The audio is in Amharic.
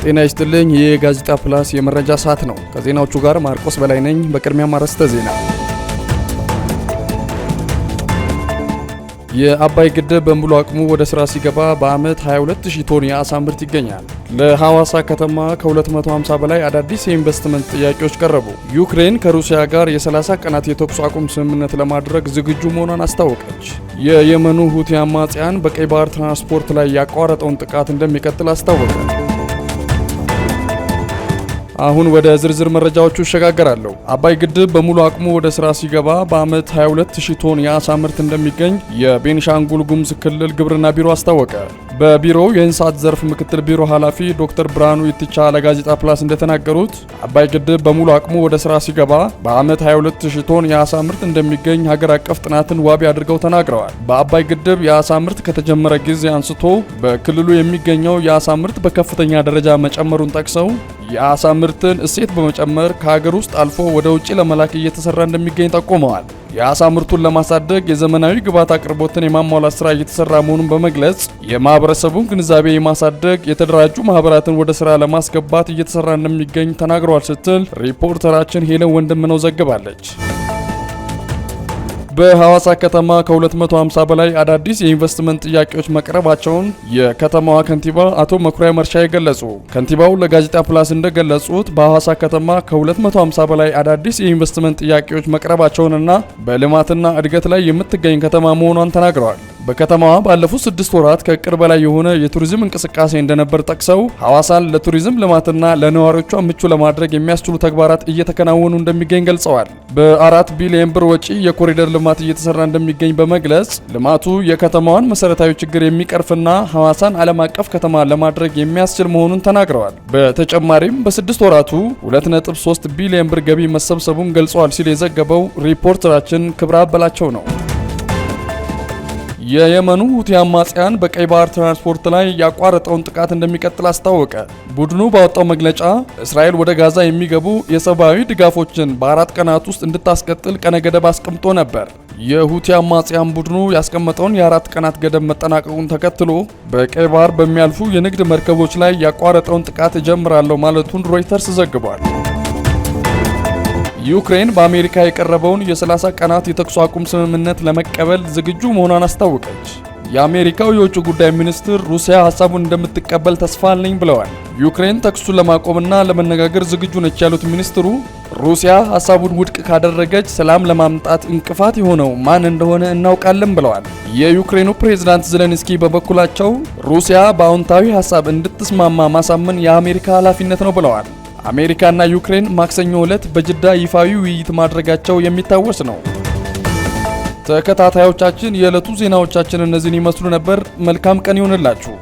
ጤና ይስጥልኝ። የጋዜጣ ፕላስ የመረጃ ሰዓት ነው። ከዜናዎቹ ጋር ማርቆስ በላይ ነኝ። በቅድሚያ ማረስተ ዜና። የአባይ ግድብ በሙሉ አቅሙ ወደ ስራ ሲገባ በአመት 22000 ቶን የአሳ ምርት ይገኛል። ለሐዋሳ ከተማ ከ250 በላይ አዳዲስ የኢንቨስትመንት ጥያቄዎች ቀረቡ። ዩክሬን ከሩሲያ ጋር የ30 ቀናት የተኩስ አቁም ስምምነት ለማድረግ ዝግጁ መሆኗን አስታወቀች። የየመኑ ሁቲ አማጽያን በቀይ ባህር ትራንስፖርት ላይ ያቋረጠውን ጥቃት እንደሚቀጥል አስታወቀ። አሁን ወደ ዝርዝር መረጃዎቹ እሸጋገራለሁ። አባይ ግድብ በሙሉ አቅሙ ወደ ስራ ሲገባ በአመት 22000 ቶን የአሳ ምርት እንደሚገኝ የቤኒሻንጉል ጉሙዝ ክልል ግብርና ቢሮ አስታወቀ። በቢሮው የእንስሳት ዘርፍ ምክትል ቢሮ ኃላፊ ዶክተር ብርሃኑ ይትቻ ለጋዜጣ ፕላስ እንደተናገሩት አባይ ግድብ በሙሉ አቅሙ ወደ ስራ ሲገባ በአመት 22000 ቶን የአሳ ምርት እንደሚገኝ ሀገር አቀፍ ጥናትን ዋቢ አድርገው ተናግረዋል። በአባይ ግድብ የአሳ ምርት ከተጀመረ ጊዜ አንስቶ በክልሉ የሚገኘው የአሳ ምርት በከፍተኛ ደረጃ መጨመሩን ጠቅሰው የአሳ ምርትን እሴት በመጨመር ከሀገር ውስጥ አልፎ ወደ ውጪ ለመላክ እየተሰራ እንደሚገኝ ጠቁመዋል። የአሳ ምርቱን ለማሳደግ የዘመናዊ ግብዓት አቅርቦትን የማሟላት ስራ እየተሰራ መሆኑን በመግለጽ የማህበረሰቡን ግንዛቤ የማሳደግ የተደራጁ ማህበራትን ወደ ስራ ለማስገባት እየተሰራ እንደሚገኝ ተናግረዋል ስትል ሪፖርተራችን ሄለን ወንድምነው ዘግባለች። በሐዋሳ ከተማ ከ250 በላይ አዳዲስ የኢንቨስትመንት ጥያቄዎች መቅረባቸውን የከተማዋ ከንቲባ አቶ መኩሪያ መርሻ ገለጹ። ከንቲባው ለጋዜጣ ፕላስ እንደገለጹት በሐዋሳ ከተማ ከ250 በላይ አዳዲስ የኢንቨስትመንት ጥያቄዎች መቅረባቸውንና በልማትና እድገት ላይ የምትገኝ ከተማ መሆኗን ተናግረዋል። በከተማዋ ባለፉት 6 ወራት ከእቅድ በላይ የሆነ የቱሪዝም እንቅስቃሴ እንደነበር ጠቅሰው ሐዋሳን ለቱሪዝም ልማትና ለነዋሪዎቿ ምቹ ለማድረግ የሚያስችሉ ተግባራት እየተከናወኑ እንደሚገኝ ገልጸዋል። በ4 ቢሊዮን ብር ወጪ የኮሪደር ልማት እየተሰራ እንደሚገኝ በመግለጽ ልማቱ የከተማዋን መሰረታዊ ችግር የሚቀርፍና ሐዋሳን ዓለም አቀፍ ከተማ ለማድረግ የሚያስችል መሆኑን ተናግረዋል። በተጨማሪም በ6 ወራቱ 2.3 ቢሊዮን ብር ገቢ መሰብሰቡን ገልጸዋል ሲል የዘገበው ሪፖርተራችን ክብረ አበላቸው ነው። የየመኑ ሁቲ አማጽያን በቀይ ባህር ትራንስፖርት ላይ ያቋረጠውን ጥቃት እንደሚቀጥል አስታወቀ። ቡድኑ ባወጣው መግለጫ እስራኤል ወደ ጋዛ የሚገቡ የሰብአዊ ድጋፎችን በ4 ቀናት ውስጥ እንድታስቀጥል ቀነ ገደብ አስቀምጦ ነበር። የሁቲ አማጽያን ቡድኑ ያስቀመጠውን የ4 ቀናት ገደብ መጠናቀቁን ተከትሎ በቀይ ባህር በሚያልፉ የንግድ መርከቦች ላይ ያቋረጠውን ጥቃት እጀምራለሁ ማለቱን ሮይተርስ ዘግቧል። ዩክሬን በአሜሪካ የቀረበውን የ30 ቀናት የተኩስ አቁም ስምምነት ለመቀበል ዝግጁ መሆኗን አስታወቀች። የአሜሪካው የውጭ ጉዳይ ሚኒስትር ሩሲያ ሐሳቡን እንደምትቀበል ተስፋ አለኝ ብለዋል። ዩክሬን ተኩሱን ለማቆምና ለመነጋገር ዝግጁ ነች ያሉት ሚኒስትሩ ሩሲያ ሐሳቡን ውድቅ ካደረገች ሰላም ለማምጣት እንቅፋት የሆነው ማን እንደሆነ እናውቃለን ብለዋል። የዩክሬኑ ፕሬዝዳንት ዘለንስኪ በበኩላቸው ሩሲያ በአዎንታዊ ሐሳብ እንድትስማማ ማሳመን የአሜሪካ ኃላፊነት ነው ብለዋል። አሜሪካና ዩክሬን ማክሰኞ ዕለት በጅዳ ይፋዊ ውይይት ማድረጋቸው የሚታወስ ነው። ተከታታዮቻችን የዕለቱ ዜናዎቻችን እነዚህን ይመስሉ ነበር። መልካም ቀን ይሁንላችሁ።